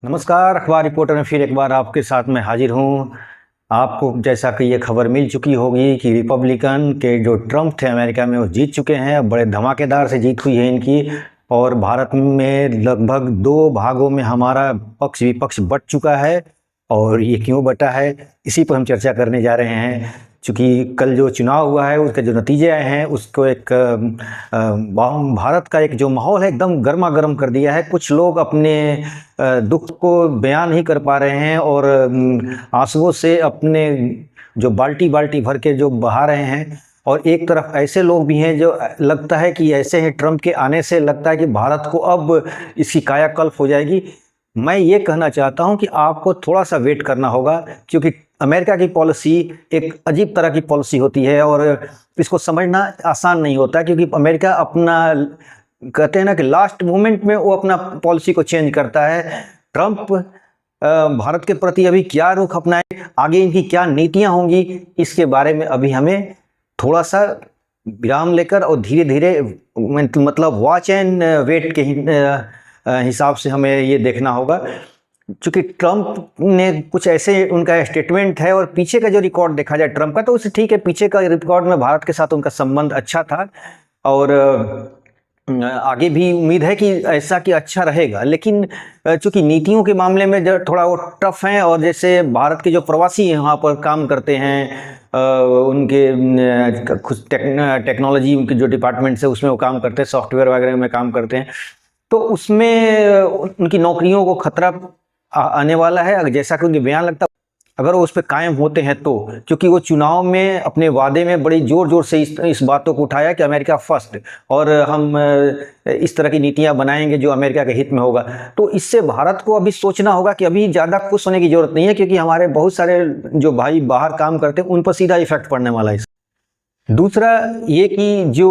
नमस्कार, अखबार रिपोर्टर में फिर एक बार आपके साथ में हाजिर हूँ। आपको जैसा कि ये खबर मिल चुकी होगी कि रिपब्लिकन के जो ट्रम्प थे अमेरिका में, वो जीत चुके हैं। बड़े धमाकेदार से जीत हुई है इनकी, और भारत में लगभग 2 भागों में हमारा पक्ष विपक्ष बट चुका है। और ये क्यों बटा है, इसी पर हम चर्चा करने जा रहे हैं। चूँकि कल जो चुनाव हुआ है, उसके जो नतीजे आए हैं, उसको एक भारत का एक जो माहौल है एकदम गर्मा गर्म कर दिया है। कुछ लोग अपने दुख को बयान नहीं कर पा रहे हैं और आंसुओं से अपने जो बाल्टी बाल्टी भर के जो बहा रहे हैं। और एक तरफ ऐसे लोग भी हैं जो लगता है कि ऐसे हैं, ट्रम्प के आने से लगता है कि भारत को अब इसकी कायाकल्प हो जाएगी। मैं ये कहना चाहता हूं कि आपको थोड़ा सा वेट करना होगा, क्योंकि अमेरिका की पॉलिसी एक अजीब तरह की पॉलिसी होती है और इसको समझना आसान नहीं होता, क्योंकि अमेरिका अपना कहते हैं ना कि लास्ट मोमेंट में वो अपना पॉलिसी को चेंज करता है। ट्रम्प भारत के प्रति अभी क्या रुख अपनाए, आगे इनकी क्या नीतियां होंगी, इसके बारे में अभी हमें थोड़ा सा विराम लेकर और धीरे धीरे मतलब वॉच एंड वेट के हिसाब से हमें ये देखना होगा। चूँकि ट्रम्प ने कुछ ऐसे उनका स्टेटमेंट है, और पीछे का जो रिकॉर्ड देखा जाए ट्रम्प का, तो उसे ठीक है, पीछे का रिकॉर्ड में भारत के साथ उनका संबंध अच्छा था और आगे भी उम्मीद है कि ऐसा कि अच्छा रहेगा। लेकिन चूँकि नीतियों के मामले में जो थोड़ा वो टफ हैं, और जैसे भारत के जो प्रवासी यहाँ पर काम करते हैं, उनके खुद टेक्नोलॉजी उनके जो डिपार्टमेंट्स है उसमें वो काम करते हैं, सॉफ्टवेयर वगैरह में काम करते हैं, तो उसमें उनकी नौकरियों को खतरा आने वाला है, जैसा कि उनके बयान लगता है। अगर वो उस पर कायम होते हैं तो, क्योंकि वो चुनाव में अपने वादे में बड़ी जोर जोर से इस बातों को उठाया कि अमेरिका फर्स्ट, और हम इस तरह की नीतियां बनाएंगे जो अमेरिका के हित में होगा। तो इससे भारत को अभी सोचना होगा कि अभी ज़्यादा खुश होने की ज़रूरत नहीं है, क्योंकि हमारे बहुत सारे जो भाई बाहर काम करते हैं उन पर सीधा इफेक्ट पड़ने वाला है। दूसरा ये कि जो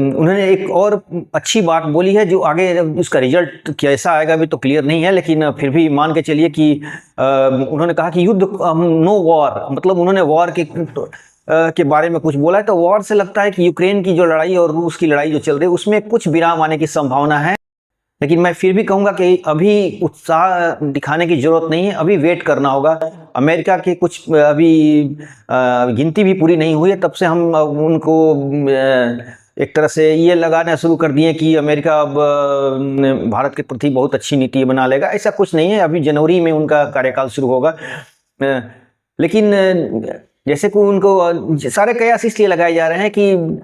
उन्होंने एक और अच्छी बात बोली है, जो आगे उसका रिजल्ट कैसा आएगा अभी तो क्लियर नहीं है, लेकिन फिर भी मान के चलिए कि उन्होंने कहा कि युद्ध नो वॉर, मतलब उन्होंने वॉर के बारे में कुछ बोला है। तो वॉर से लगता है कि यूक्रेन की जो लड़ाई और रूस की लड़ाई जो चल रही है उसमें कुछ विराम आने की संभावना है। लेकिन मैं फिर भी कहूँगा कि अभी उत्साह दिखाने की ज़रूरत नहीं है, अभी वेट करना होगा। अमेरिका के कुछ अभी गिनती भी पूरी नहीं हुई है, तब से हम उनको एक तरह से ये लगाना शुरू कर दिए कि अमेरिका अब भारत के प्रति बहुत अच्छी नीति बना लेगा। ऐसा कुछ नहीं है, अभी जनवरी में उनका कार्यकाल शुरू होगा। लेकिन जैसे कि उनको सारे कयास इसलिए लगाए जा रहे हैं कि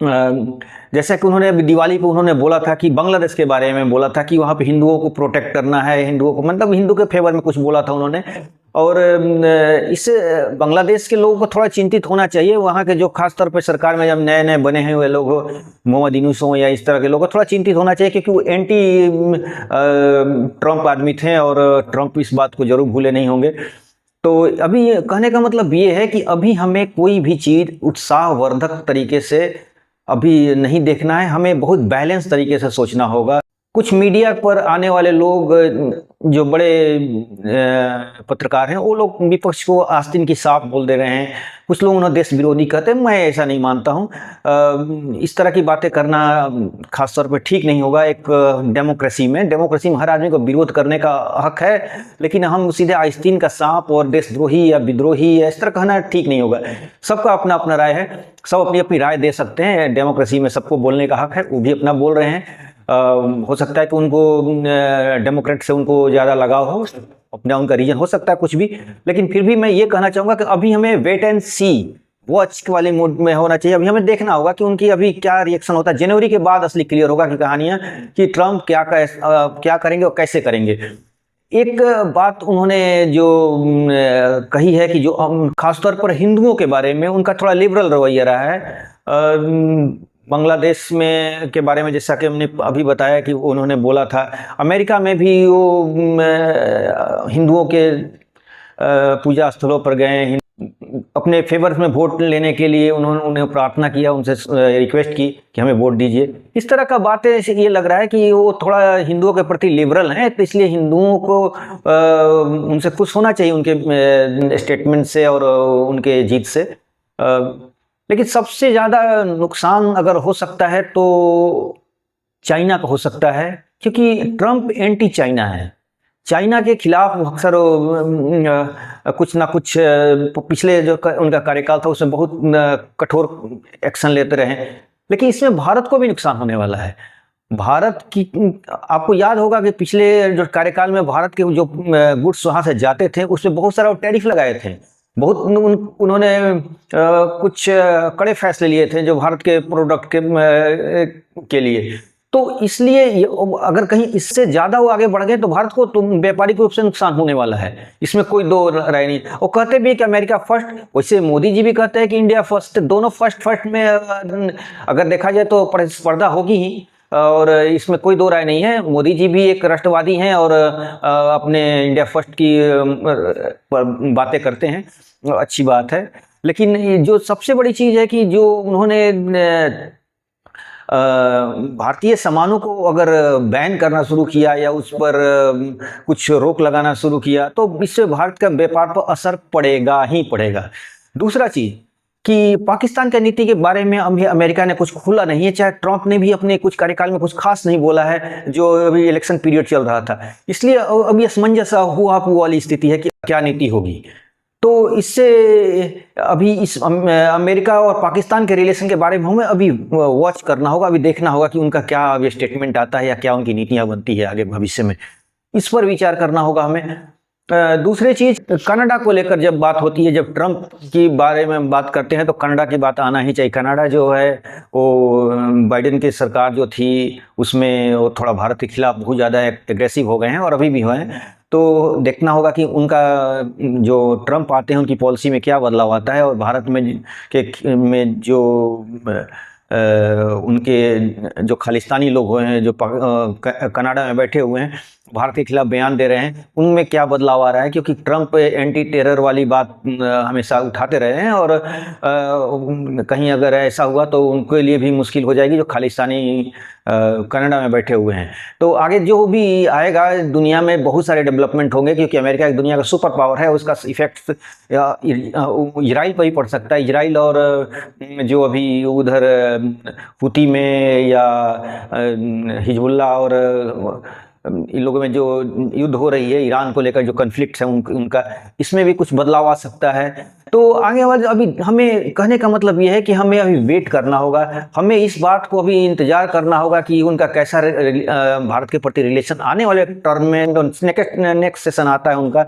जैसा कि उन्होंने अभी दिवाली पे उन्होंने बोला था कि बांग्लादेश के बारे में बोला था कि वहाँ पे हिंदुओं को प्रोटेक्ट करना है, हिंदुओं को मतलब हिंदू के फेवर में कुछ बोला था उन्होंने। और इससे बांग्लादेश के लोगों को थोड़ा चिंतित होना चाहिए। वहाँ के जो खास तौर पे सरकार में जब नए नए बने हैं वे लोग, मोहम्मद यूनूस हो या इस तरह के लोग, को थोड़ा चिंतित होना चाहिए, क्योंकि वो एंटी ट्रम्प आदमी थे और ट्रम्प इस बात को जरूर भूले नहीं होंगे। तो अभी कहने का मतलब ये है कि अभी हमें कोई भी चीज़ उत्साहवर्धक तरीके से अभी नहीं देखना है, हमें बहुत बैलेंस तरीके से सोचना होगा। कुछ मीडिया पर आने वाले लोग जो बड़े पत्रकार हैं, वो लोग विपक्ष को आस्तीन की साफ बोल दे रहे हैं। कुछ लोग उन्हें देश विरोधी कहते हैं, मैं ऐसा नहीं मानता हूँ। इस तरह की बातें करना खास तौर पर ठीक नहीं होगा। एक डेमोक्रेसी में हर आदमी को विरोध करने का हक है, लेकिन हम सीधे आस्तीन का सांप और देशद्रोही या विद्रोही या इस तरह कहना ठीक नहीं होगा। सबका अपना अपना राय है, सब अपनी अपनी राय दे सकते हैं। डेमोक्रेसी में सबको बोलने का हक है, वो भी अपना बोल रहे हैं। हो सकता है कि उनको डेमोक्रेट से उनको ज़्यादा लगाव हो, अपना उनका रीजन हो सकता है कुछ भी। लेकिन फिर भी मैं ये कहना चाहूँगा कि अभी हमें वेट एंड सी, वॉच वाले मूड में होना चाहिए। अभी हमें देखना होगा कि उनकी अभी क्या रिएक्शन होता है। जनवरी के बाद असली क्लियर होगा कि कहानियाँ कि ट्रम्प क्या करेंगे और कैसे करेंगे। एक बात उन्होंने जो कही है कि जो खासतौर पर हिंदुओं के बारे में उनका थोड़ा लिबरल रवैया रहा है। बांग्लादेश में के बारे में जैसा कि हमने अभी बताया कि उन्होंने बोला था, अमेरिका में भी वो हिंदुओं के पूजा स्थलों पर गए, अपने फेवर में वोट लेने के लिए उन्होंने उन्हें प्रार्थना किया, उनसे रिक्वेस्ट की कि हमें वोट दीजिए। इस तरह का बातें ये लग रहा है कि वो थोड़ा हिंदुओं के प्रति लिबरल हैं, तो इसलिए हिंदुओं को उनसे खुश होना चाहिए उनके स्टेटमेंट से और उनके जीत से। लेकिन सबसे ज़्यादा नुकसान अगर हो सकता है तो चाइना का हो सकता है, क्योंकि ट्रंप एंटी चाइना है, चाइना के खिलाफ अक्सर कुछ ना कुछ पिछले जो उनका कार्यकाल था उसमें बहुत कठोर एक्शन लेते रहे, लेकिन इसमें भारत को भी नुकसान होने वाला है। भारत की, आपको याद होगा कि पिछले जो कार्यकाल में भारत के जो गुड्स वहाँ से जाते थे उसमें बहुत सारा टैरिफ लगाए थे, बहुत उन्होंने कुछ कड़े फैसले लिए थे जो भारत के प्रोडक्ट के लिए। तो इसलिए अगर कहीं इससे ज़्यादा वो आगे बढ़ गए तो भारत को तो व्यापारिक रूप से नुकसान होने वाला है, इसमें कोई दो राय नहीं। वो कहते भी है कि अमेरिका फर्स्ट, वैसे मोदी जी भी कहते हैं कि इंडिया फर्स्ट, दोनों फर्स्ट में अगर देखा जाए तो प्रतिस्पर्धा होगी ही, और इसमें कोई दो राय नहीं है। मोदी जी भी एक राष्ट्रवादी हैं और अपने इंडिया फर्स्ट की बातें करते हैं, अच्छी बात है। लेकिन जो सबसे बड़ी चीज़ है कि जो उन्होंने भारतीय सामानों को अगर बैन करना शुरू किया या उस पर कुछ रोक लगाना शुरू किया तो इससे भारत का व्यापार पर असर पड़ेगा ही पड़ेगा। दूसरा चीज़ कि पाकिस्तान की नीति के बारे में अभी अमेरिका ने कुछ खुला नहीं है, चाहे ट्रंप ने भी अपने कुछ कार्यकाल में कुछ खास नहीं बोला है, जो अभी इलेक्शन पीरियड चल रहा था, इसलिए अभी असमंजस हुआ वाली स्थिति है कि क्या नीति होगी। तो इससे अभी इस अमेरिका और पाकिस्तान के रिलेशन के बारे में हमें अभी वॉच करना होगा, अभी देखना होगा कि उनका क्या अभी स्टेटमेंट आता है या क्या उनकी नीतियाँ बनती है आगे भविष्य में, इस पर विचार करना होगा हमें। दूसरी चीज़, कनाडा को लेकर जब बात होती है, जब ट्रंप की बारे में बात करते हैं तो कनाडा की बात आना ही चाहिए। कनाडा जो है वो बाइडेन की सरकार जो थी उसमें वो थोड़ा भारत के खिलाफ बहुत ज़्यादा एग्रेसिव हो गए हैं और अभी भी हुए हैं। तो देखना होगा कि उनका जो ट्रंप आते हैं उनकी पॉलिसी में क्या बदलाव आता है, और भारत में जो उनके जो खालिस्तानी लोग हुए हैं जो कनाडा में बैठे हुए हैं भारत के खिलाफ बयान दे रहे हैं, उनमें क्या बदलाव आ रहा है। क्योंकि ट्रंप एंटी टेरर वाली बात हमेशा उठाते रहे हैं और कहीं अगर ऐसा हुआ तो उनके लिए भी मुश्किल हो जाएगी जो खालिस्तानी कनाडा में बैठे हुए हैं। तो आगे जो भी आएगा दुनिया में बहुत सारे डेवलपमेंट होंगे, क्योंकि अमेरिका एक दुनिया का सुपर पावर है, उसका इफेक्ट इजराइल पर ही पड़ सकता है। इजराइल और जो अभी उधर हुती में या हिजबुल्लाह और इन लोगों में जो युद्ध हो रही है, ईरान को लेकर जो कन्फ्लिक्ट है उनका, इसमें भी कुछ बदलाव आ सकता है। तो आगे वाले अभी हमें कहने का मतलब ये है कि हमें अभी वेट करना होगा, हमें इस बात को अभी इंतजार करना होगा कि उनका कैसा भारत के प्रति रिलेशन आने वाले टर्म में, नेक्स्ट सेशन आता है उनका,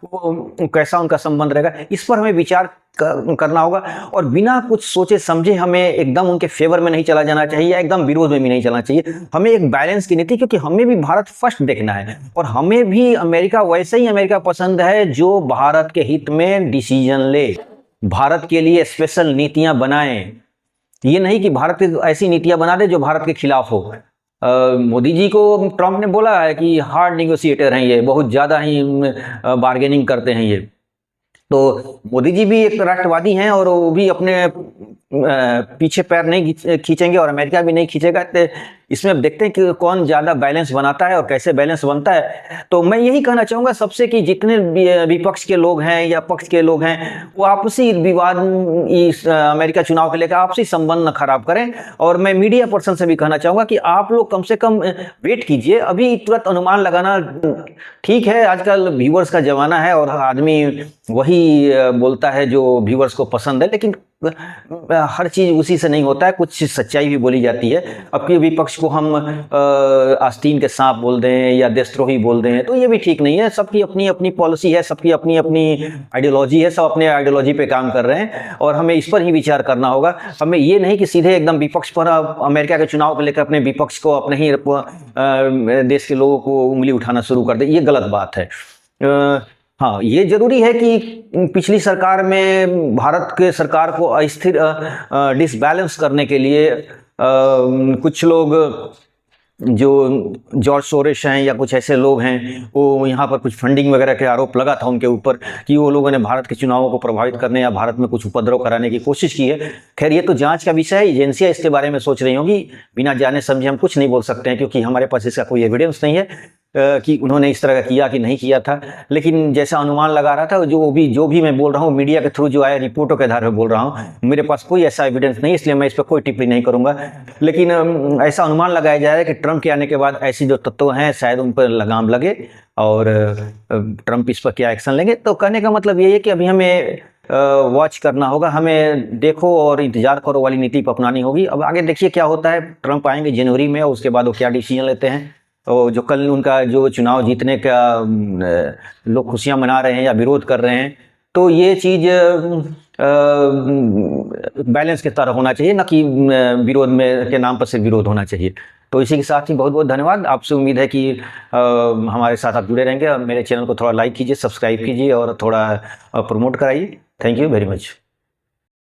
वो कैसा उनका संबंध रहेगा, इस पर हमें विचार करना होगा। और बिना कुछ सोचे समझे हमें एकदम उनके फेवर में नहीं चला जाना चाहिए या एकदम विरोध में भी नहीं चलना चाहिए। हमें एक बैलेंस की नीति, क्योंकि हमें भी भारत फर्स्ट देखना है और हमें भी अमेरिका वैसे ही अमेरिका पसंद है जो भारत के हित में डिसीजन ले, भारत के लिए स्पेशल नीतियां बनाए। ये नहीं कि भारत की ऐसी नीतियां बना दे जो भारत के खिलाफ हो। मोदी जी को ट्रंप ने बोला है कि हार्ड नेगोशिएटर हैं ये, बहुत ज़्यादा ही बार्गेनिंग करते हैं ये। तो मोदी जी भी एक राष्ट्रवादी हैं और वो भी अपने पीछे पैर नहीं खींचेंगे और अमेरिका भी नहीं खींचेगा। तो इसमें अब देखते हैं कि कौन ज़्यादा बैलेंस बनाता है और कैसे बैलेंस बनता है। तो मैं यही कहना चाहूँगा सबसे कि जितने विपक्ष के लोग हैं या पक्ष के लोग हैं वो आपसी विवाद इस अमेरिका चुनाव के लेकर आपसी संबंध न खराब करें। और मैं मीडिया पर्सन से भी कहना चाहूँगा कि आप लोग कम से कम वेट कीजिए, अभी तुरंत अनुमान लगाना ठीक है, आजकल व्यूअर्स का ज़माना है और आदमी वही बोलता है जो व्यूअर्स को पसंद है, लेकिन हर चीज़ उसी से नहीं होता है, कुछ सच्चाई भी बोली जाती है। अब के विपक्ष को हम आस्तीन के सांप बोल दें या देशद्रोही बोल दें तो ये भी ठीक नहीं है। सबकी अपनी अपनी पॉलिसी है, सबकी अपनी अपनी आइडियोलॉजी है, सब अपने आइडियोलॉजी पे काम कर रहे हैं और हमें इस पर ही विचार करना होगा। हमें ये नहीं कि सीधे एकदम विपक्ष पर अमेरिका के चुनाव को लेकर अपने विपक्ष को, अपने ही देश के लोगों को उंगली उठाना शुरू कर दे, ये गलत बात है। हाँ, ये जरूरी है कि पिछली सरकार में भारत के सरकार को अस्थिर डिसबैलेंस करने के लिए कुछ लोग जो जॉर्ज सोरेश हैं या कुछ ऐसे लोग हैं, वो यहाँ पर कुछ फंडिंग वगैरह के आरोप लगा था उनके ऊपर कि वो लोगों ने भारत के चुनावों को प्रभावित करने या भारत में कुछ उपद्रव कराने की कोशिश की है। खैर ये तो जांच का विषय है, एजेंसियाँ इसके बारे में सोच रही होंगी, बिना जाने समझे हम कुछ नहीं बोल सकते हैं क्योंकि हमारे पास इसका कोई एविडेंस नहीं है। कि उन्होंने इस तरह का किया कि नहीं किया था, लेकिन जैसा अनुमान लगा रहा था, जो भी मैं बोल रहा हूँ मीडिया के थ्रू जो आया रिपोर्टों के आधार पर बोल रहा हूँ। मेरे पास कोई ऐसा एविडेंस नहीं, इसलिए मैं इस पर कोई टिप्पणी नहीं करूँगा। लेकिन ऐसा अनुमान लगाया जा रहा है कि ट्रंप के आने के बाद ऐसी जो तत्व हैं शायद उन पर लगाम लगे और ट्रंप इस पर क्या एक्शन लेंगे। तो कहने का मतलब ये है कि अभी हमें वॉच करना होगा, हमें देखो और इंतजार करो वाली नीति पर अपनानी होगी। अब आगे देखिए क्या होता है। ट्रंप आएंगे जनवरी में, उसके बाद वो क्या डिसीजन लेते हैं। तो जो कल उनका जो चुनाव जीतने का लोग खुशियां मना रहे हैं या विरोध कर रहे हैं, तो ये चीज़ बैलेंस के तरह होना चाहिए, ना कि विरोध में के नाम पर सिर्फ विरोध होना चाहिए। तो इसी के साथ ही बहुत बहुत धन्यवाद। आपसे उम्मीद है कि हमारे साथ आप जुड़े रहेंगे। मेरे चैनल को थोड़ा लाइक कीजिए, सब्सक्राइब कीजिए और थोड़ा प्रमोट कराइए। Thank you very much.